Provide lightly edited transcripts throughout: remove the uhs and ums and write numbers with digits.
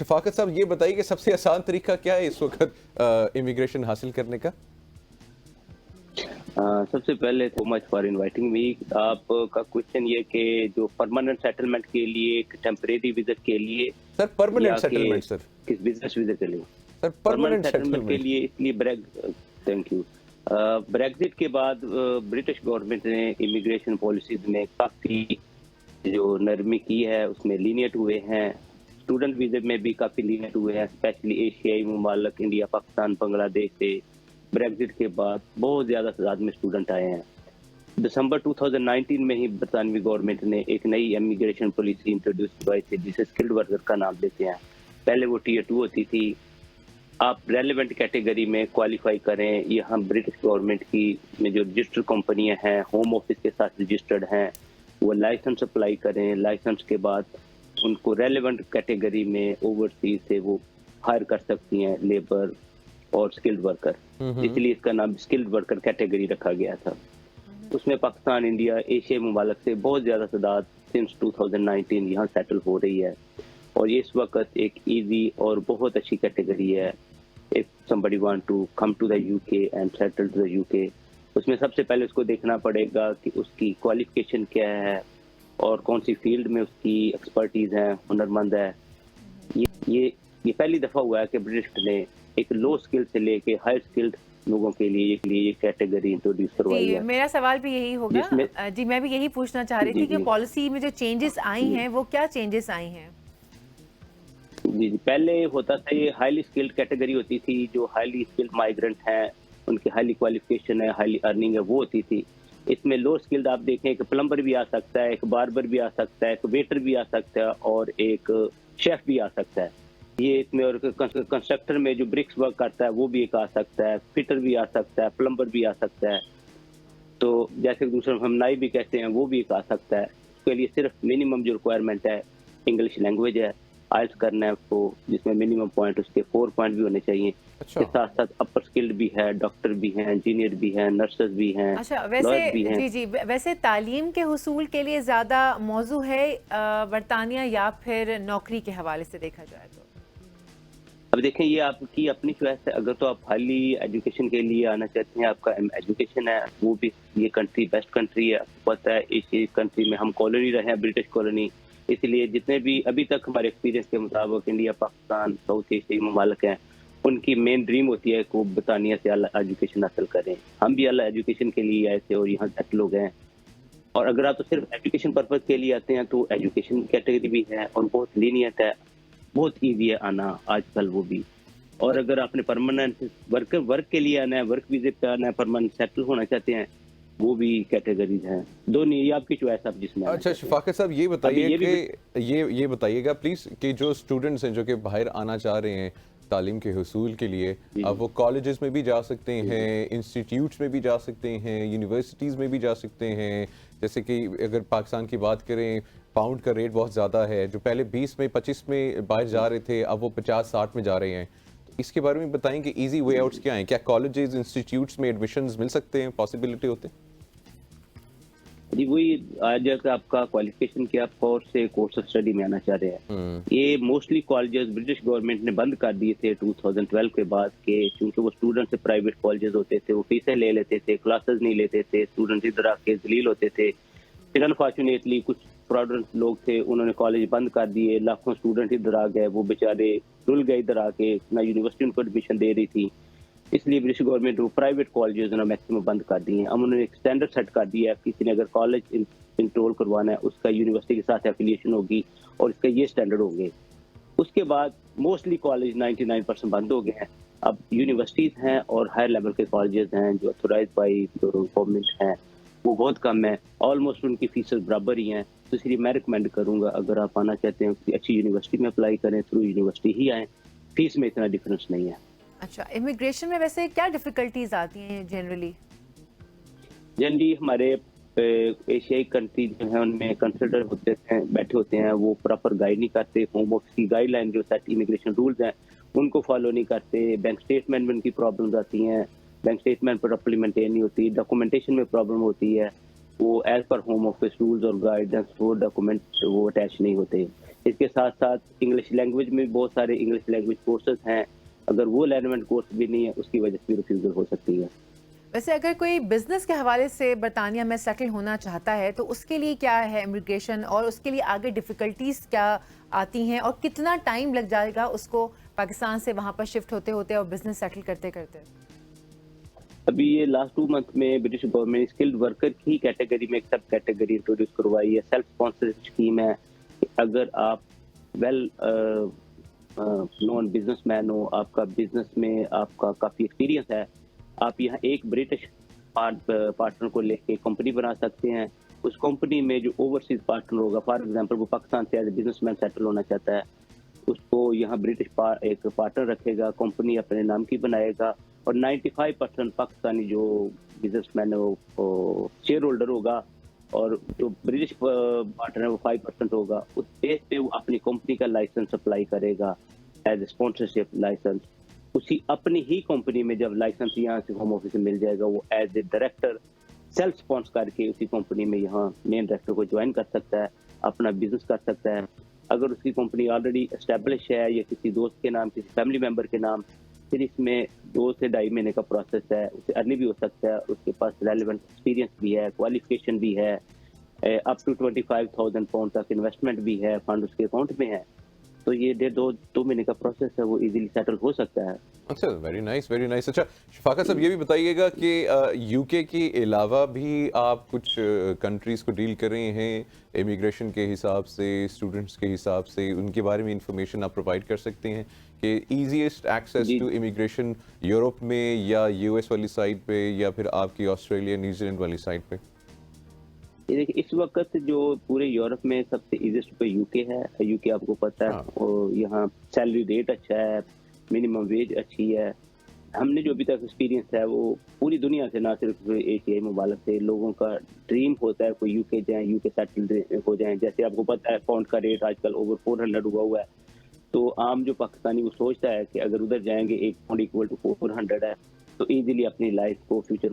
شفاقت صاحب یہ بتائیے کہ سب سے آسان طریقہ کیا ہے اس وقت امیگریشن حاصل کرنے کا؟ سب سے پہلے تو مچ فار انوائٹنگ می. آپ کا کوشچن یہ کہ جو پرماننٹ سیٹلمنٹ کے لیے ایک ٹیمپریری وزٹ کے لیے سر پرماننٹ سیٹلمنٹ سر کس بزنس وزٹ کے لیے سر پرماننٹ سیٹلمنٹ کے لیے اس لیے تھینک یو. بریگزٹ کے بعد برٹش گورنمنٹ نے امیگریشن پالیسیز میں کافی جو نرمی کی ہے اس میں لینیٹ ہوئے ہیں. اسٹوڈنٹ ویزے میں بھی کافی لینیٹ ہوئے ہیں، اسپیشلی ایشیائی ممالک انڈیا، پاکستان، بنگلہ دیش سے بریگزٹ کے بعد بہت زیادہ تعداد میں اسٹوڈنٹ آئے ہیں. دسمبر 2019 میں ہی برطانوی گورنمنٹ نے ایک نئی امیگریشن پالیسی انٹروڈیوس کروائی تھی جسے اسکلڈ ورکر کا نام دیتے ہیں. پہلے وہ ٹیئر 2 ہوتی تھی. آپ ریلیونٹ کیٹیگری میں کوالیفائی کریں. یہاں برٹش گورنمنٹ کی میں جو رجسٹر کمپنیاں ہیں ہوم آفس کے ساتھ رجسٹرڈ ہیں وہ لائسنس اپلائی کریں. لائسنس کے بعد ان کو ریلیونٹ کیٹیگری میں اوورسیز سے وہ ہائر کر سکتی ہیں لیبر اور اسکلڈ ورکر. اس لیے اس کا نام اسکلڈ ورکر کیٹیگری رکھا گیا تھا. اس میں پاکستان، انڈیا، ایشیائی ممالک سے بہت زیادہ تعداد سنس 2019 یہاں سیٹل ہو رہی ہے اور یہ اس وقت ایک ایزی اور بہت اچھی کیٹیگری ہے. if somebody want to come to the UK and settle to the UK اس میں سب سے پہلے اس کو دیکھنا پڑے گا کہ اس کی کوالیفیکیشن کیا ہے اور کون سی فیلڈ میں اس کی ایکسپرٹیز ہے، ہنرمند ہے. یہ پہلی دفعہ ہوا ہے کہ برٹش نے ایک لو اسکل سے لے کے ہائی اسکلڈ لوگوں کے لیے یہ کیٹیگری انٹروڈیوس کروائی ہے. میرا سوال بھی یہی ہوگا جی، میں بھی یہی پوچھنا چاہ رہی تھی کہ پالیسی میں جو چینجز آئی ہیں وہ کیا چینجز آئی ہیں؟ جی پہلے ہوتا تھا یہ ہائیلی اسکلڈ کیٹیگری ہوتی تھی. جو ہائیلی اسکلڈ مائیگرنٹ ہیں ان کی ہائیلی کوالیفیکیشن ہے، ہائیلی ارننگ ہے، وہ ہوتی تھی. اس میں لو اسکلڈ آپ دیکھیں ایک پلمبر بھی آ سکتا ہے، ایک باربر بھی آ سکتا ہے، ایک ویٹر بھی آ سکتا ہے اور ایک شیف بھی آ سکتا ہے. یہ اس میں اور کنسٹرکٹر میں جو برکس ورک کرتا ہے وہ بھی ایک آ سکتا ہے، فٹر بھی آ سکتا ہے، پلمبر بھی آ سکتا ہے. تو جیسے دوسرا ہم نائی بھی کہتے ہیں وہ بھی ایک آ سکتا ہے. اس کے لیے صرف منیمم جو ریکوائرمنٹ ہے انگلش لینگویج ہے، آئلٹس کرنا ہے اس کو، جس میں منیمم پوائنٹ اس کے 4 پوائنٹ بھی ہونے چاہیے. اس کے ساتھ ساتھ اپر اسکلڈ بھی ہے، ڈاکٹر بھی ہیں، انجینئر بھی ہیں، نرسز بھی ہیں، لائر بھی ہیں. جی ویسے تعلیم کے حصول کے لیے زیادہ موضوع ہے برطانیہ یا پھر نوکری کے حوالے سے دیکھا جائے تو؟ اب دیکھیں یہ آپ کی اپنی چوائس ہے. اگر تو آپ ہائیلی ایجوکیشن کے لیے آنا چاہتے ہیں، آپ کا ایجوکیشن ہے وہ بھی، یہ کنٹری بیسٹ کنٹری ہے. آپ کو پتہ ہے ایشیا کنٹری میں ہم کالونی رہے ہیں، برٹش کالونی. اس لیے جتنے بھی ابھی تک ہمارے ایکسپیرینس کے مطابق انڈیا، پاکستان، ساؤتھ ایشیائی ممالک ہیں، ان کی مین ڈریم ہوتی ہے کہ وہ برطانیہ سے اعلیٰ ایجوکیشن حاصل کریں. ہم بھی اعلیٰ ایجوکیشن کے لیے آئے تھے اور یہاں سیٹل ہو گئے ہیں. اور اگر آپ صرف ایجوکیشن پرپز کے لیے آتے ہیں تو ایجوکیشن کیٹیگری بھی ہے اور بہت لینیت ہے، بہت ایزی ہے آنا آج کل وہ بھی. اور اگر آپ نے پرماننٹ ورک کے لیے آنا ہے، ورک ویزے پہ آنا ہے، پرماننٹ سیٹل ہونا چاہتے ہیں، وہ بھی کیٹیگریز ہیں. دونوں یہ آپ کی چوائس آپ جس میں. اچھا شفاقت صاحب یہ بتائیے کہ یہ بتائیے گا پلیز کہ جو اسٹوڈنٹس ہیں جو کہ باہر آنا چاہ رہے ہیں تعلیم کے حصول کے لیے، اب وہ کالجز میں بھی جا سکتے ہیں، انسٹیٹیوٹس میں بھی جا سکتے ہیں، یونیورسٹیز میں بھی جا سکتے ہیں. جیسے کہ اگر پاکستان کی بات کریں، پاؤنڈ کا ریٹ بہت زیادہ ہے. جو پہلے 20 میں 25 میں باہر جا رہے تھے اب وہ 50-60 میں جا رہے ہیں. اس کے بارے میں بتائیں کہ ایزی وے آؤٹس کیا ہیں؟ کیا کالجز، انسٹیٹیوٹس میں ایڈمیشنز مل سکتے ہیں، پاسبلٹی ہوتے ہیں؟ جی وہی آج آپ کا کوالیفیکیشن کیا کورس سے کورس آف اسٹڈی میں آنا چاہ رہے ہیں. یہ موسٹلی کالجز برٹش گورنمنٹ نے بند کر دیے تھے 2012 کے بعد کہ چونکہ وہ اسٹوڈنٹ سے پرائیویٹ کالجز ہوتے تھے، وہ فیسیں لے لیتے تھے، کلاسز نہیں لیتے تھے، اسٹوڈنٹ ادھر آ کے ذلیل ہوتے تھے. پھر انفارچونیٹلی کچھ پروڈنٹ لوگ تھے، انہوں نے کالج بند کر دیے. لاکھوں اسٹوڈنٹ ادھر آ گئے، وہ بیچارے رل گئے ادھر آ کے، نہ یونیورسٹی ان کو ایڈمیشن دے رہی تھی. اس لیے برٹش گورنمنٹ وہ پرائیویٹ کالجز انہوں نے میکسیمم بند کر دیے ہیں. ہم انہوں نے ایک اسٹینڈرڈ سیٹ کر دیا ہے، کسی نے اگر کالج انرول کروانا ہے اس کا یونیورسٹی کے ساتھ ایفیلیشن ہوگی اور اس کا یہ اسٹینڈرڈ ہوں گے. اس کے بعد موسٹلی کالج 99% بند ہو گئے ہیں. اب یونیورسٹیز ہیں اور ہائر لیول کے کالجز ہیں جو اتھورائز بائی گورنمنٹ ہیں، وہ بہت کم ہیں. آلموسٹ ان کی فیسز برابر ہی ہیں. تو اس لیے میں ریکمینڈ کروں گا اگر آپ آنا چاہتے ہیں کہ اچھی یونیورسٹی میں اپلائی کریں، تھرو یونیورسٹی ہی آئیں. فیس میں اتنا ڈفرینس نہیں ہے. اچھا امیگریشن میں ویسے کیا ڈیفیکلٹیز آتی ہیں جنرلی ہمارے ایشیائی کنٹریز جو ہیں ان میں کنسلٹر ہوتے ہیں، بیٹھے ہوتے ہیں، وہ پراپر گائیڈ نہیں کرتے. ہوم آفس کی گائیڈ لائن جو سیٹ امیگریشن رولز ہیں ان کو فالو نہیں کرتے. بینک اسٹیٹمنٹ میں ان کی پرابلمز آتی ہیں، بینک اسٹیٹمنٹ پراپرلی مینٹین نہیں ہوتی. ڈاکومنٹیشن میں پرابلم ہوتی ہے، وہ as per home office rules اور گائیڈنس وہ ڈاکومنٹ وہ اٹیچ نہیں ہوتے. اس کے ساتھ ساتھ انگلش لینگویج میں بہت سارے انگلش لینگویج کورسز ہیں، اگر وہ ریلیونٹ کورس بھی نہیں ہے اس کی وجہ سے بھی ریفیوزل ہو سکتی ہے۔ ویسے اگر کوئی بزنس کے حوالے سے برطانیہ میں سیٹل ہونا چاہتا ہے تو اس کے لیے کیا ہے امیگریشن، اور اس کے لیے آگے ڈیفیکلٹیز کیا آتی ہیں، اور کتنا ٹائم لگ جائے گا اس کو پاکستان سے وہاں پر شفٹ ہوتے ہوتے اور بزنس سیٹل کرتے کرتے؟ ابھی یہ لاسٹ 2 منتھ میں برٹش گورنمنٹ اسکلڈ ورکر کی کیٹیگری میں ایک سب کیٹیگری انٹروڈیوس کروائی ہے، سیلف اسپانسرشپ اسکیم ہے کہ اگر آپ ویل نون بزنس مین ہو، آپ کا بزنس میں آپ کا کافی ایکسپیرینس ہے، آپ یہاں ایک برٹش پارٹنر کو لے کے کمپنی بنا سکتے ہیں۔ اس کمپنی میں جو اوورسیز پارٹنر ہوگا، فار ایگزامپل وہ پاکستان سے as a business man settle ہونا چاہتا ہے، اس کو یہاں برٹش ایک پارٹنر رکھے گا، کمپنی اپنے نام کی بنائے گا، اور 95% پاکستانی جو بزنس مین ہے وہ شیئر ہولڈر ہوگا، اور جو برٹش پارٹنر ہے وہ 5% ہوگا۔ اس بیس پہ وہ اپنی کمپنی کا لائسنس اپلائی کرے گا ایز اے اسپانسرشپ لائسنس۔ اسی اپنی ہی کمپنی میں جب لائسنس یہاں سے ہوم آفس سے مل جائے گا، وہ ایز اے ڈائریکٹر سیلف اسپانس کر کے اسی کمپنی میں یہاں مین ڈائریکٹر کو جوائن کر سکتا ہے، اپنا بزنس کر سکتا ہے۔ اگر اس کی کمپنی آلریڈی اسٹیبلش ہے یا کسی دوست کے نام، کسی فیملی ممبر کے نام، پھر اس میں 2 سے 2.5 مہینے کا پروسیس ہے، اسے ارنی بھی ہو سکتا ہے، اس کے پاس ریلیونٹ ایکسپیرینس بھی ہے، کوالیفیکیشن بھی ہے، اپ ٹو 25,000 پاؤنڈ تک انویسٹمنٹ بھی ہے، فنڈ اس کے اکاؤنٹ میں ہے، تو یہ 2 مہینے کا پروسیس ہے، وہ ایزیلی سیٹل ہو سکتا ہے۔ اچھا، ویری نائس ویری نائس۔ اچھا شفاقہ صاحب، یہ بھی بتائیے گا کہ یو کے کے علاوہ بھی آپ کچھ کنٹریز کو ڈیل کر رہے ہیں امیگریشن کے حساب سے، اسٹوڈنٹس کے حساب سے، ان کے بارے میں انفارمیشن آپ پرووائڈ کر سکتے ہیں کہ easiest access to immigration Europe میں یا یو ایس والی سائڈ پہ یا پھر آپ کی آسٹریلیا نیوزی لینڈ والی سائڈ پہ؟ اس وقت جو پورے یورپ میں سب سے ایزیسٹ پہ یو کے ہے۔ یو کے آپ کو پتہ ہے، اور یہاں سیلری ریٹ اچھا ہے، منیمم ویج اچھی ہے۔ ہم نے جو ابھی تک ایکسپیرینس ہے وہ پوری دنیا سے، نہ صرف ایشیائی ممالک سے، لوگوں کا ڈریم ہوتا ہے کوئی یو کے جائیں، یو کے سیٹل ہو جائیں۔ جیسے آپ کو پتہ ہے پاؤنڈ کا ریٹ آج کل اوور 400 ہوا ہے، تو عام جو پاکستانی وہ سوچتا ہے کہ اگر ادھر جائیں گے ایک پاؤنڈ اکول ٹو 400 ہے، تو ایزیلی اپنی لائف کو، فیوچر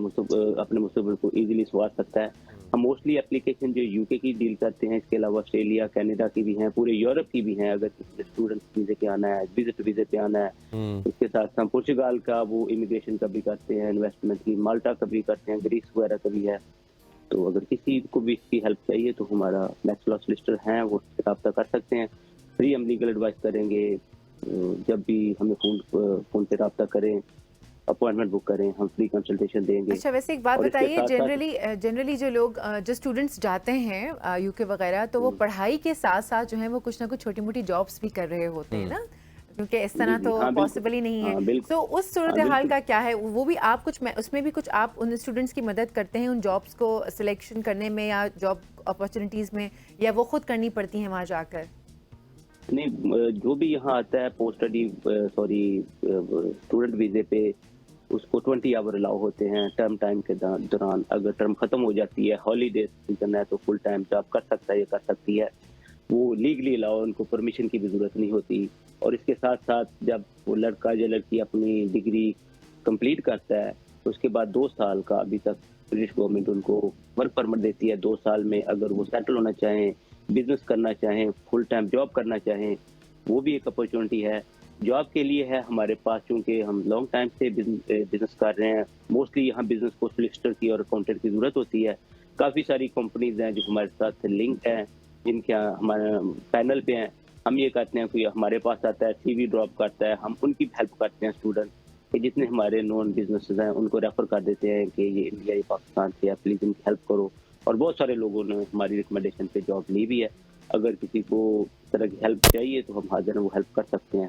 اپنے مستقبل کو ایزیلی سنوار سکتا ہے۔ ہم موسٹلی اپلیکیشن جو یو کے کی ڈیل کرتے ہیں، اس کے علاوہ آسٹریلیا، کینیڈا کی بھی ہیں، پورے یورپ کی بھی ہیں، اگر کسی اسٹوڈنٹ ویزے پہ آنا ہے، وزٹ ویزے پہ آنا ہے۔ اس کے ساتھ ہم پرتگال کا وہ امیگریشن کا بھی کرتے ہیں، انویسٹمنٹ کی، مالٹا کا بھی کرتے ہیں، گریس وغیرہ کا بھی ہے۔ تو اگر کسی کو بھی اس کی ہیلپ چاہیے تو ہمارا میکس لا سولسٹر ہیں، وہ رابطہ کر سکتے ہیں، فری ہم لیگل ایڈوائس کریں گے۔ جب بھی ہمیں فون پہ رابطہ کریں، اپوائنٹمنٹ بک کریں، ہم فری کنسلٹیشن دیں گے۔ اچھا، ویسے ایک بات بتائیے، جنرلی جو لوگ جو اسٹوڈنٹس جاتے ہیں یو کے وغیرہ، تو وہ پڑھائی کے ساتھ ساتھ جو ہے وہ کچھ نہ کچھ چھوٹی موٹی جابس بھی کر رہے ہوتے ہیں نا، کیونکہ اس طرح تو پاسبل ہی نہیں ہے۔ تو اس صورتحال کا کیا ہے؟ وہ بھی آپ کچھ، اس میں بھی کچھ آپ ان اسٹوڈنٹس کی مدد کرتے ہیں ان جابس کو سلیکشن کرنے میں یا جاب اپرچونیٹیز میں، یا وہ خود کرنی پڑتی ہیں وہاں جا کر؟ نہیں، جو بھی یہاں آتا ہے پوسٹ اسٹڈی اسٹوڈنٹ ویزے پہ، اس کو 20 آور الاؤ ہوتے ہیں ٹرم ٹائم کے دوران۔ اگر ٹرم ختم ہو جاتی ہے، ہالیڈے سیزن ہے، تو فل ٹائم جاب کر سکتا ہے یا کر سکتی ہے، وہ لیگلی الاؤ، ان کو پرمیشن کی بھی ضرورت نہیں ہوتی۔ اور اس کے ساتھ ساتھ جب وہ لڑکا یا لڑکی اپنی ڈگری کمپلیٹ کرتا ہے، تو اس کے بعد 2 سال کا ابھی تک برٹش گورنمنٹ ان کو ورک پرمٹ دیتی ہے۔ 2 سال میں اگر وہ سیٹل ہونا چاہیں، بزنس کرنا چاہیں، فل ٹائم جاب کرنا چاہیں، وہ بھی ایک اپرچونٹی ہے۔ جاب کے لیے ہے ہمارے پاس، چونکہ ہم لانگ ٹائم سے بزنس کر رہے ہیں، موسٹلی یہاں بزنس کو سولسٹر کی اور اکاؤنٹنٹ کی ضرورت ہوتی ہے۔ کافی ساری کمپنیز ہیں جو ہمارے ساتھ لنک ہیں، جن کے ہمارے پینل پہ ہیں۔ ہم یہ کہتے ہیں کوئی ہمارے پاس آتا ہے، سی وی ڈراپ کرتا ہے، ہم ان کی ہیلپ کرتے ہیں، اسٹوڈنٹ کہ جتنے ہمارے نون بزنسز ہیں ان کو ریفر کر دیتے ہیں کہ یہ انڈیا یا پاکستان سے ہے، پلیز ان کی ہیلپ کرو۔ اور بہت سارے لوگوں نے ہماری ریکمنڈیشن پہ جاب لی بھی ہے۔ اگر کسی کو اس طرح کی ہیلپ چاہیے تو ہم حاضر ہیں، وہ ہیلپ کر سکتے ہیں۔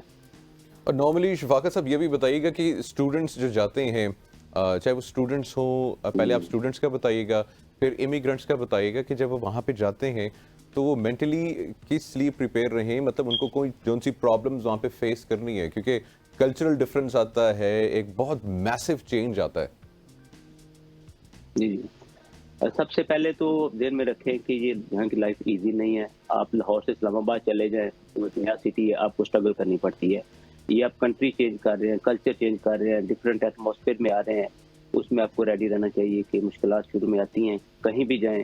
اور نارملی شفاقہ صاحب یہ بھی بتائیے گا کہ اسٹوڈنٹس جو جاتے ہیں، چاہے وہ اسٹوڈنٹس ہوں، پہلے آپ اسٹوڈنٹس کا بتائیے گا، پھر امیگرنٹس کا بتائیے گا کہ جب وہ وہاں پہ جاتے ہیں تو وہ مینٹلی کس لیے پریپیئر رہیں، مطلب ان کو کوئی جون سی پرابلمز وہاں پہ فیس کرنی ہے، کیونکہ کلچرل ڈفرینس آتا ہے، ایک بہت میسو چینج آتا ہے۔ جی، سب سے پہلے تو ذہن میں رکھیں کہ یہ یہاں کی لائف ایزی نہیں ہے۔ آپ لاہور سے اسلام آباد چلے جائیں، نیا سٹی ہے، آپ کو اسٹرگل کرنی پڑتی ہے۔ یہ آپ کنٹری چینج کر رہے ہیں، کلچر چینج کر رہے ہیں، ڈفرینٹ ایٹماسفیئر میں آ رہے ہیں، اس میں آپ کو ریڈی رہنا چاہیے کہ مشکلات شروع میں آتی ہیں۔ کہیں بھی جائیں